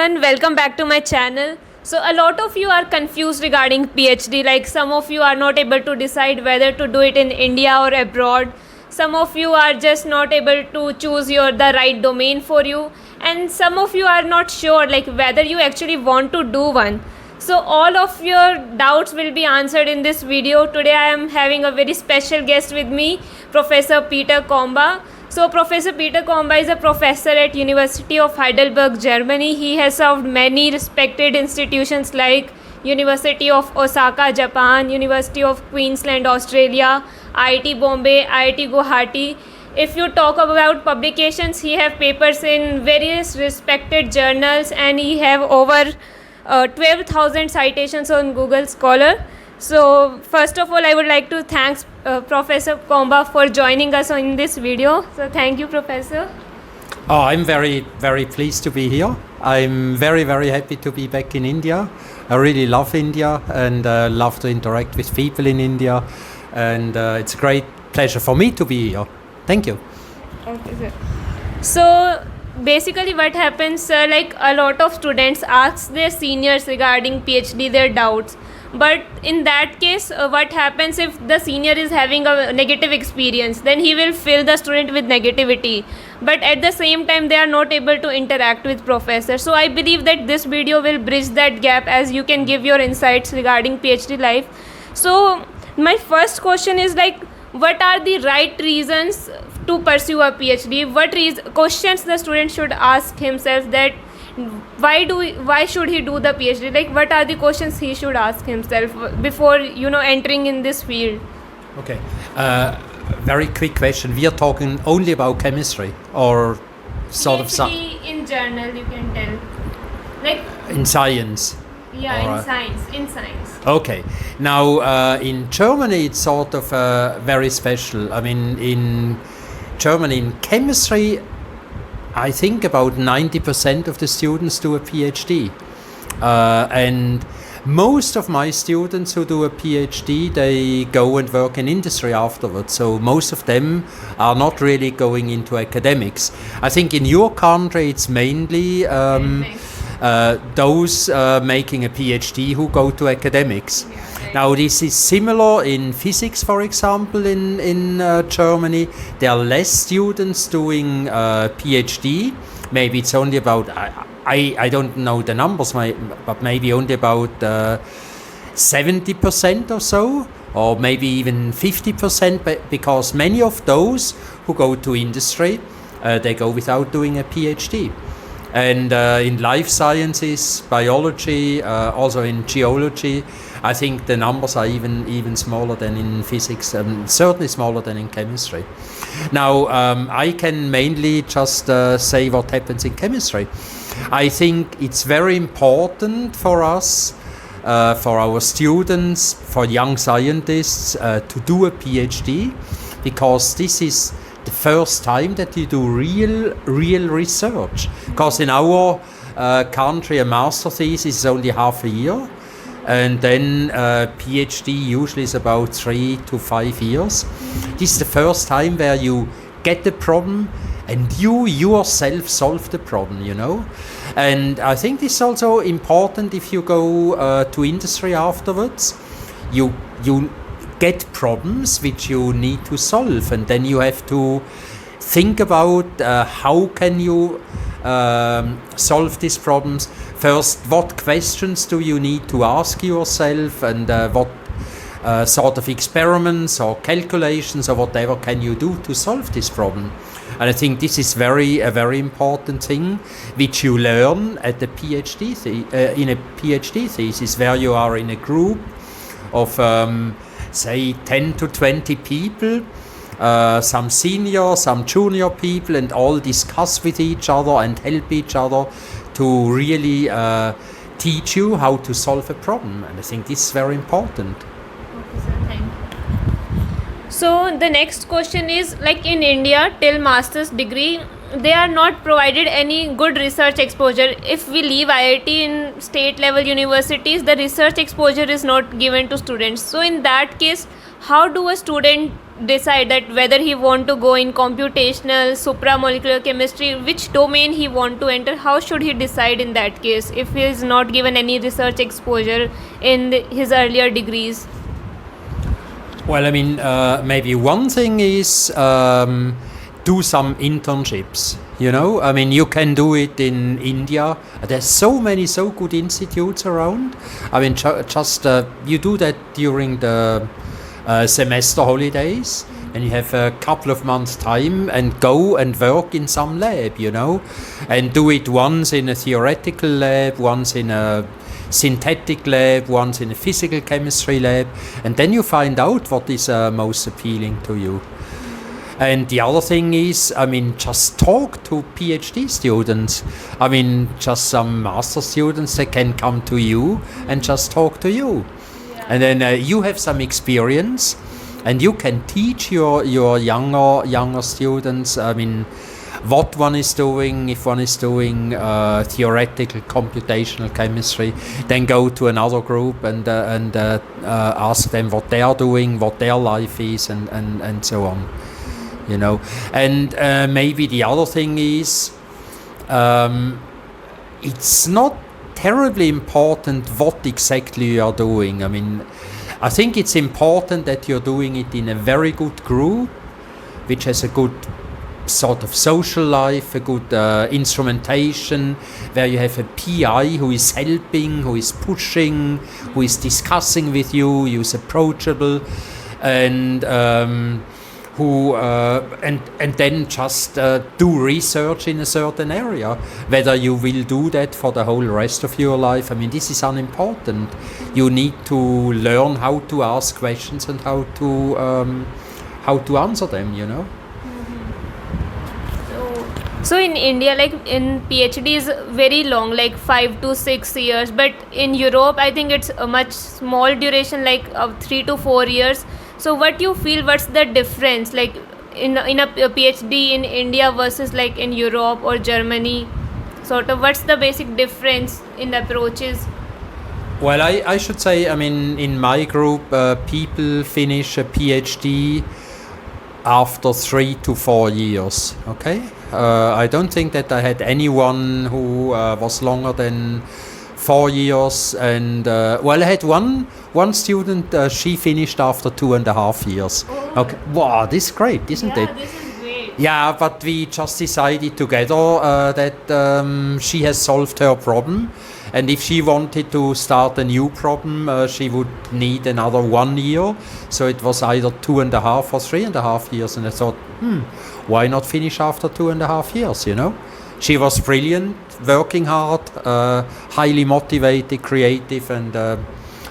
everyone, welcome back to my channel. So a lot of you are confused regarding PhD, like some of you are not able to decide whether to do it in India or abroad. Some of you are just not able to choose the right domain for you, and some of you are not sure like whether you actually want to do one. So all of your doubts will be answered in this video. Today I am having a very special guest with me, Professor Peter Comba. So Professor Peter Comba is a professor at University of Heidelberg, Germany. He has served many respected institutions like University of Osaka, Japan, University of Queensland, Australia, IIT Bombay, IIT Guwahati. If you talk about publications, he have papers in various respected journals, and he have over 12,000 citations on Google Scholar. So first of all, I would like to thank Professor Comba for joining us in this video. So thank you, Professor. Oh, I'm very, very pleased to be here. I'm very, very happy to be back in India. I really love India and love to interact with people in India. And it's a great pleasure for me to be here. Thank you. Okay, sir. So basically what happens, like a lot of students ask their seniors regarding PhD their doubts. But in that case, what happens if the senior is having a negative experience? Then he will fill the student with negativity. But at the same time, they are not able to interact with professor. So I believe that this video will bridge that gap, as you can give your insights regarding PhD life. So my first question is like, what are the right reasons to pursue a PhD? What questions the student should ask himself, that why should he do the PhD? Like, what are the questions he should ask himself before entering in this field? Okay, very quick question. We are talking only about chemistry, or sort PhD of in journal, you can tell, like in science. Yeah, in science. Okay. Now, in Germany, it's sort of very special. I mean, in Germany, in chemistry, I think about 90% of the students do a PhD. And most of my students who do a PhD, they go and work in industry afterwards. So most of them are not really going into academics. I think in your country, it's mainly those making a PhD who go to academics. Yeah. Now, this is similar in physics, for example, in Germany. There are less students doing PhD. Maybe it's only about, I don't know the numbers, but maybe only about 70% or so, or maybe even 50%, because many of those who go to industry, they go without doing a PhD. And in life sciences, biology, also in geology, I think the numbers are even smaller than in physics, and certainly smaller than in chemistry. Now, I can mainly just say what happens in chemistry. I think it's very important for us, for our students, for young scientists, to do a PhD, because this is the first time that you do real research. Because in our country, a master thesis is only half a year, and then PhD usually is about 3 to 5 years. This is the first time where you get the problem and you yourself solve the problem, And I think this is also important if you go to industry afterwards. You get problems which you need to solve, and then you have to think about how can you solve these problems. First, what questions do you need to ask yourself, and what sort of experiments or calculations or whatever can you do to solve this problem. And I think this is a very important thing which you learn at the in a PhD thesis, where you are in a group of say 10 to 20 people, some senior, some junior people, and all discuss with each other and help each other to really teach you how to solve a problem. And I think this is very important. Okay, sir, thank you. So the next question is, like in India, till master's degree, they are not provided any good research exposure. If we leave IIT in state level universities, the research exposure is not given to students. So in that case, how do a student decide that whether he want to go in computational, supramolecular chemistry, which domain he want to enter? How should he decide in that case if he is not given any research exposure in his earlier degrees? Well, I mean, maybe one thing is do some internships. You know, I mean, you can do it in India. There's so many so good institutes around. I mean, just you do that during the semester holidays, and you have a couple of months time and go and work in some lab, you know, and do it once in a theoretical lab, once in a synthetic lab, once in a physical chemistry lab, and then you find out what is most appealing to you. And the other thing is, I mean, just talk to PhD students. I mean, just some master students, they can come to you and just talk to you. Yeah. And then you have some experience and you can teach your younger students, I mean, what one is doing. If one is doing theoretical computational chemistry, then go to another group and ask them what they are doing, what their life is, and so on. You know, and maybe the other thing is, it's not terribly important what exactly you are doing. I mean, I think it's important that you're doing it in a very good group, which has a good sort of social life, a good instrumentation, where you have a PI who is helping, who is pushing, who is discussing with you, who's approachable, and who and then just do research in a certain area. Whether you will do that for the whole rest of your life, I mean, this is unimportant. You need to learn how to ask questions and how to answer them, you know. So in India, like in PhD is very long, like 5 to 6 years, but in Europe I think it's a much small duration, like 3 to 4 years. So what you feel, what's the difference, like in a PhD in India versus like in Europe or Germany? Sort of, what's the basic difference in the approaches? Well, I should say, I mean, in my group, people finish a PhD after 3 to 4 years, okay? I don't think that I had anyone who was longer than 4 years, and well, I had one student, she finished after 2.5 years. Oh. Okay, wow, this is great, isn't it? Yeah, this is great. Yeah, but we just decided together that she has solved her problem, and if she wanted to start a new problem, she would need another 1 year. So it was either 2.5 or 3.5 years, and I thought, why not finish after 2.5 years, you know? She was brilliant, working hard, highly motivated, creative, and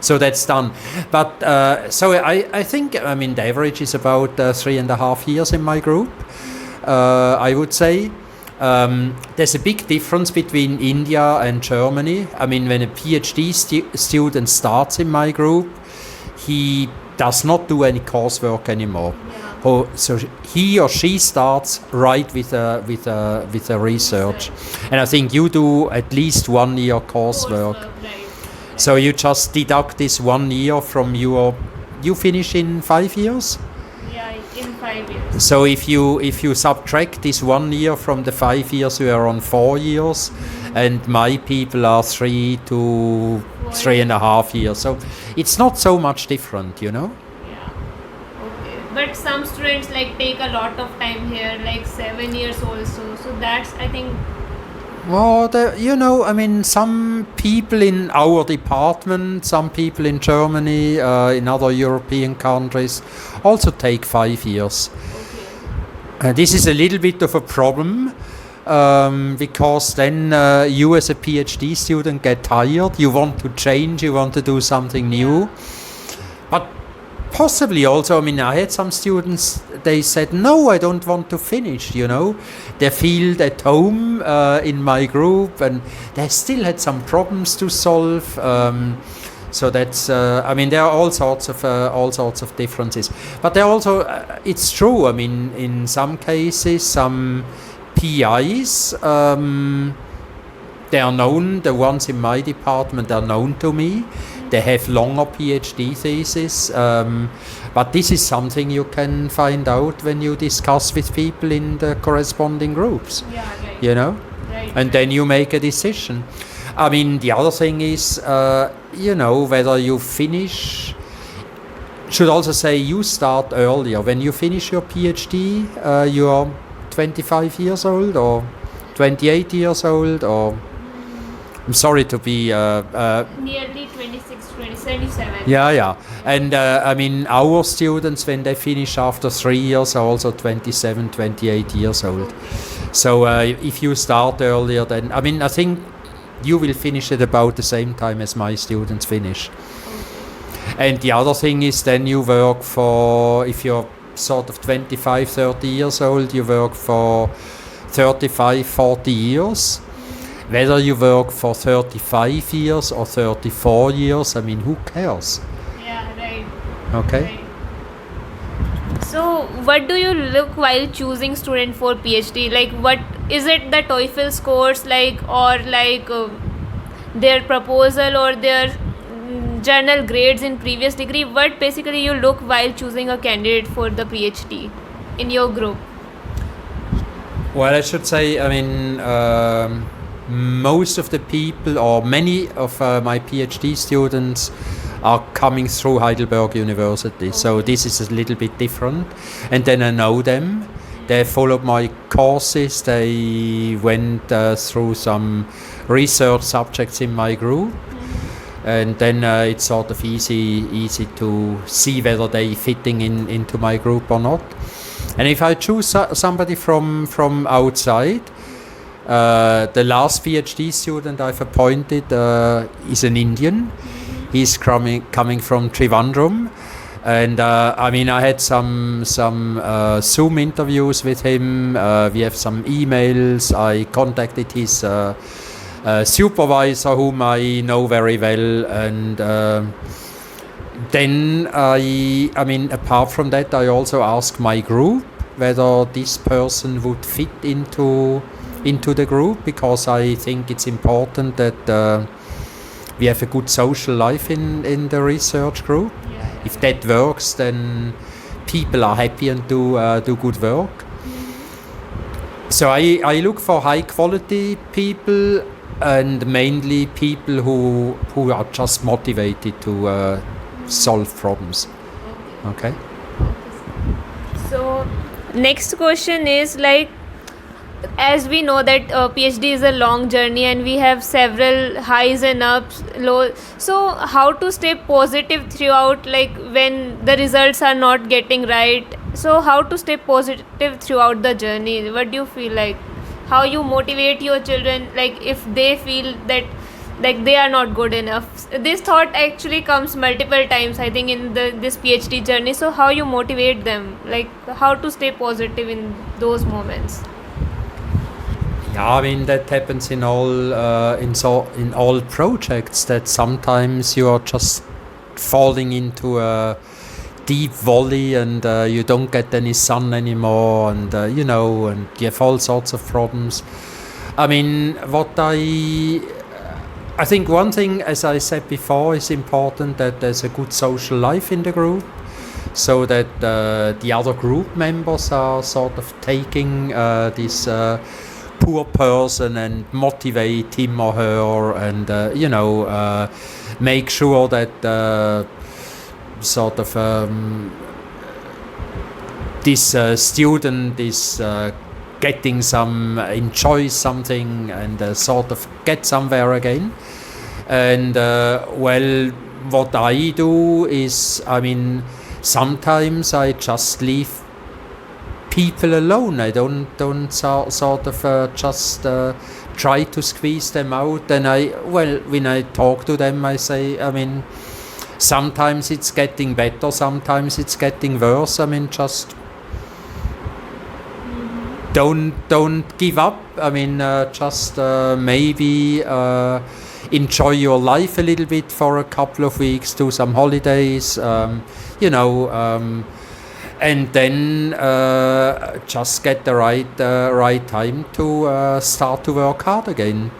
so that's done. But so I think, I mean, the average is about 3.5 years in my group, I would say. There's a big difference between India and Germany. I mean, when a PhD student starts in my group, he does not do any coursework anymore. So he or she starts right with a research, and I think you do at least 1 year coursework. Right. So you just deduct this 1 year from you finish in 5 years. Yeah, in 5 years. So if you subtract this 1 year from the 5 years, you are on 4 years, and my people are 3 to 3.5 years. So it's not so much different, you know. But some students like take a lot of time here, like 7 years also. So that's, I think. Well, you know, I mean, some people in our department, some people in Germany, in other European countries, also take 5 years. Okay. This is a little bit of a problem. Because then you as a PhD student get tired, you want to change, you want to do something new. But possibly also, I mean, I had some students, they said, no, I don't want to finish, you know. They feel at home in my group, and they still had some problems to solve. So that's, I mean, there are all sorts of differences. But there also, it's true, I mean, in some cases, some PIs, they are known, the ones in my department are known to me. They have longer PhD theses, but this is something you can find out when you discuss with people in the corresponding groups. Yeah, right. You know, Right. and then you make a decision. I mean, the other thing is, whether you finish. Should also say you start earlier. When you finish your PhD, you are 25 years old or 28 years old, or I'm sorry to be. Nearly 26, 27. Yeah. And I mean, our students, when they finish after 3 years, are also 27, 28 years old. So if you start earlier, then I mean, I think you will finish at about the same time as my students finish. And the other thing is, then you work for, if you're sort of 25, 30 years old, you work for 35, 40 years. Whether you work for 35 years or 34 years, I mean, who cares? Yeah, right. Okay? Right. So, what do you look while choosing student for PhD? Like, what is it, the TOEFL scores, like, or like their proposal or their journal grades in previous degree? What basically you look while choosing a candidate for the PhD in your group? Well, I should say, I mean, most of the people, or many of my PhD students, are coming through Heidelberg University. So this is a little bit different. And then I know them. They followed my courses. They went through some research subjects in my group. And then it's sort of easy to see whether they fitting into my group or not. And if I choose somebody from outside, the last PhD student I've appointed is an Indian. He's coming from Trivandrum. And I mean, I had some Zoom interviews with him. We have some emails. I contacted his supervisor, whom I know very well, and then I mean, apart from that, I also asked my group whether this person would fit into the group, because I think it's important that we have a good social life in the research group. Yeah. If that works, then people are happy and do good work. So I look for high quality people, and mainly people who are just motivated to solve problems. Okay. So next question is, like, as we know that PhD is a long journey and we have several highs and ups, low. So how to stay positive throughout, like when the results are not getting right? So how to stay positive throughout the journey? What do you feel like? How you motivate your children, like if they feel that like they are not good enough? This thought actually comes multiple times, I think, in this PhD journey. So how you motivate them, like how to stay positive in those moments? Yeah, I mean, that happens in all projects, that sometimes you are just falling into a deep valley and you don't get any sun anymore, and and you have all sorts of problems. I mean, I think one thing, as I said before, is important, that there's a good social life in the group, so that the other group members are sort of taking this poor person and motivate him or her, and make sure that sort of this student is getting enjoys something, and sort of get somewhere again. And well, what I do is, I mean, sometimes I just leave people alone. I don't sort of just try to squeeze them out. And when I talk to them, I say, I mean, sometimes it's getting better, sometimes it's getting worse. I mean, just don't give up. I mean, just maybe enjoy your life a little bit for a couple of weeks, do some holidays, and then just get the right time to start to work hard again.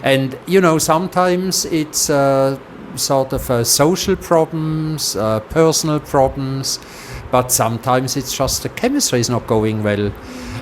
And sometimes it's sort of social problems, personal problems, but sometimes it's just the chemistry is not going well.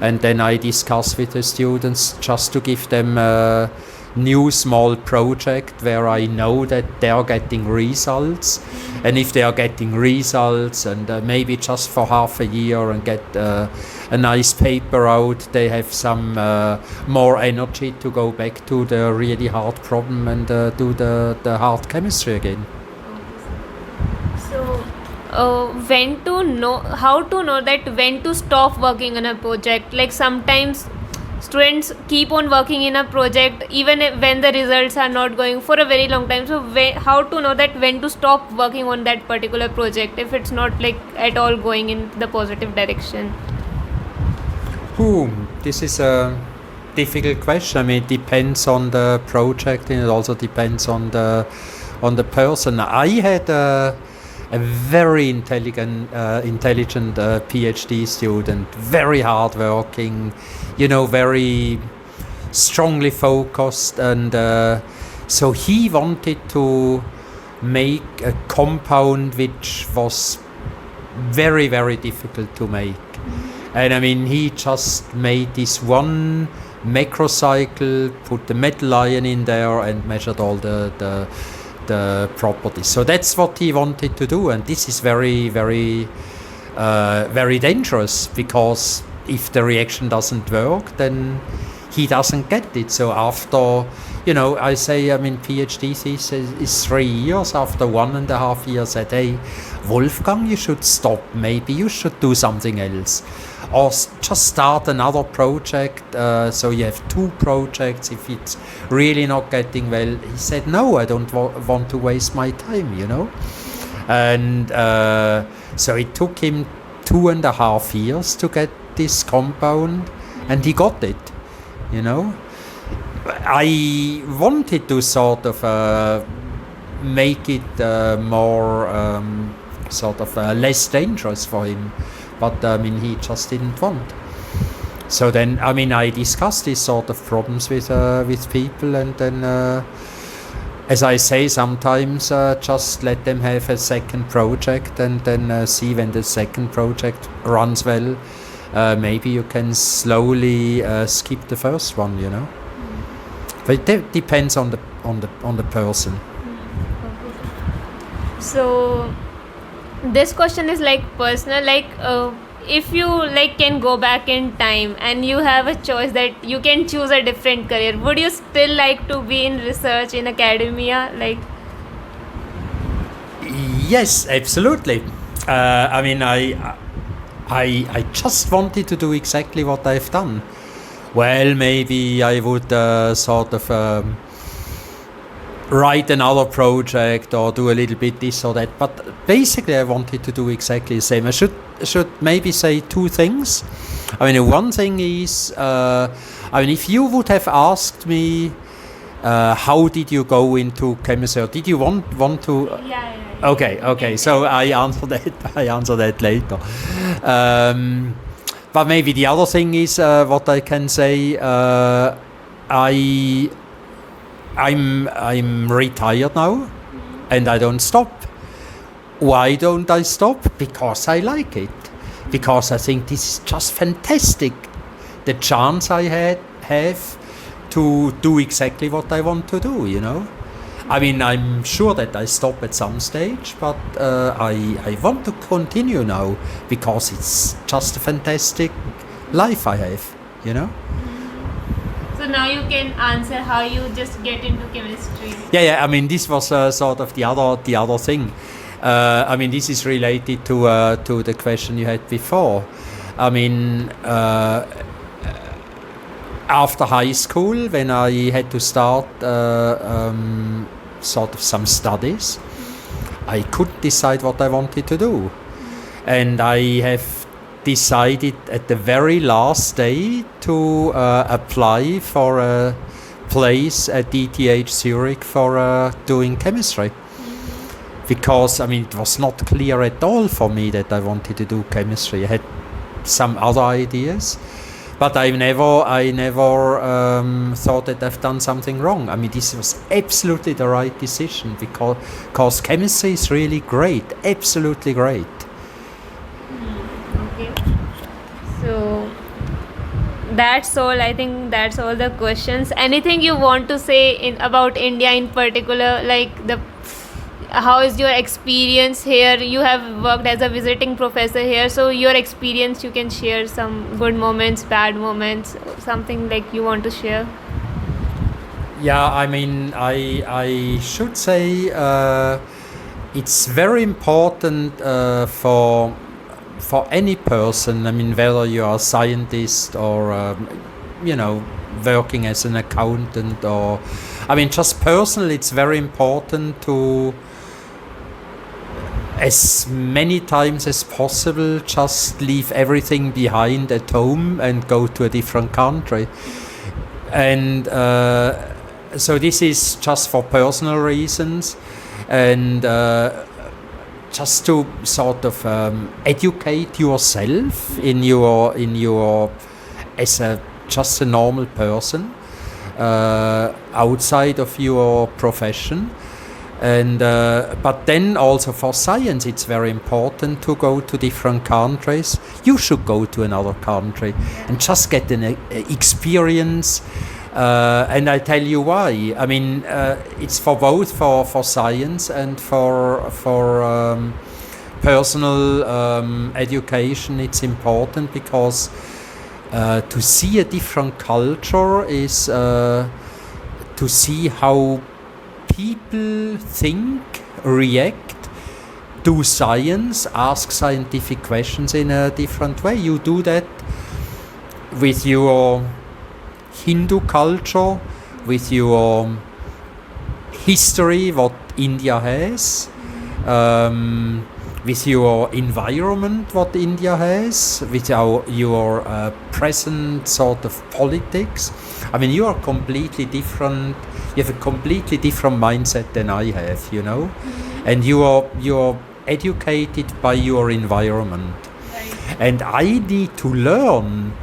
And then I discuss with the students just to give them a new small project where I know that they are getting results. And if they are getting results and maybe just for half a year and get a nice paper out, they have some more energy to go back to the really hard problem and do the hard chemistry again. So, how to know that when to stop working on a project? Like sometimes students keep on working in a project even when the results are not going for a very long time. So, how to know that when to stop working on that particular project if it's not like at all going in the positive direction? This is a difficult question. I mean, it depends on the project and it also depends on the person. I had a very intelligent PhD student, very hardworking, very strongly focused, and so he wanted to make a compound which was very, very difficult to make. And I mean, he just made this one macrocycle, put the metal ion in there, and measured all the properties. So that's what he wanted to do, and this is very, very, very dangerous, because if the reaction doesn't work, then he doesn't get it. So after, I say, PhD thesis is 3 years. After 1.5 years, I said, hey, Wolfgang, you should stop. Maybe you should do something else. Or just start another project, so you have 2 projects if it's really not getting well. He said, no, I don't want to waste my time, And so it took him 2.5 years to get this compound, and he got it, I wanted to sort of make it more less dangerous for him. But he just didn't want. So then, I discussed these sort of problems with people, and then, as I say, sometimes just let them have a second project, and then see when the second project runs well. Maybe you can slowly skip the first one, But it depends on the person. So, this question is like personal, if you can go back in time and you have a choice that you can choose a different career, would you still like to be in research in academia? Yes, absolutely. I just wanted to do exactly what I've done. Well, maybe I would write another project or do a little bit this or that, but basically I wanted to do exactly the same. I should maybe say 2 things. One thing is, if you would have asked me how did you go into chemistry, or did you want to? Yeah. Okay. So I answer that later. But maybe the other thing is what I can say. I'm retired now, and I don't stop. Why don't I stop? Because I like it. Because I think this is just fantastic. The chance I have to do exactly what I want to do, I'm sure that I stop at some stage, but I want to continue now because it's just a fantastic life I have, So now you can answer how you just get into chemistry. Yeah. This was sort of the other thing. This is related to the question you had before. After high school, when I had to start sort of some studies, I could decide what I wanted to do, and I have decided at the very last day to apply for a place at ETH Zurich for doing chemistry. Because, it was not clear at all for me that I wanted to do chemistry. I had some other ideas, But I never thought that I've done something wrong. I mean, this was absolutely the right decision because chemistry is really great, absolutely great. Okay. So that's all. I think that's all the questions. Anything you want to say about India in particular, like how is your experience here? You have worked as a visiting professor here, so your experience, you can share some good moments, bad moments, something like you want to share. Yeah, I mean, I should say it's very important for any person. I mean, whether you are a scientist or working as an accountant, or I mean, just personally, it's very important to, as many times as possible, just leave everything behind at home and go to a different country. And so this is just for personal reasons, and just to sort of educate yourself in your as just a normal person outside of your profession. And but then also for science, it's very important to go to different countries. You should go to another country and just get an experience. And I tell you why. I mean, it's for both for science and for personal education. It's important because to see a different culture is to see how people think, react, do science, ask scientific questions in a different way. You do that with your Hindu culture, with your history, what India has, with your environment, what India has, with your present sort of politics. I mean, you are completely different. You have a completely different mindset than I have, and you're educated by your environment. Right. And I need to learn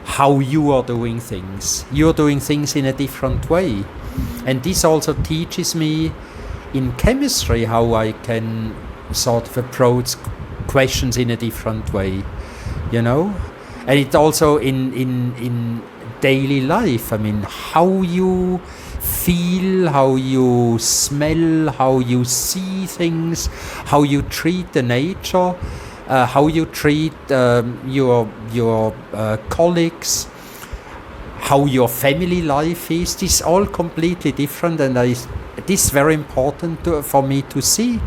how you are doing things. You're doing things in a different way. And this also teaches me in chemistry how I can sort of approach questions in a different way, And it also in daily life, I mean, how you feel, how you smell, how you see things, how you treat the nature, how you treat your colleagues, how your family life is. This is all completely different, and this is very important for me to see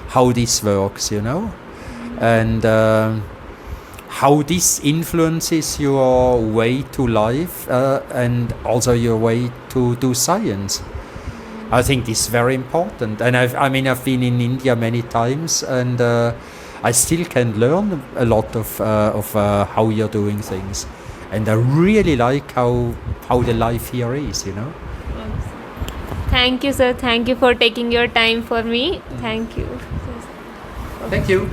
how this works, and how this influences your way to life and also your way to do science. I think this is very important, and I've been in India many times, and I still can learn a lot of how you're doing things, and I really like how the life here is, Thank you, sir. Thank you for taking your time for me. Thank you. Thank you.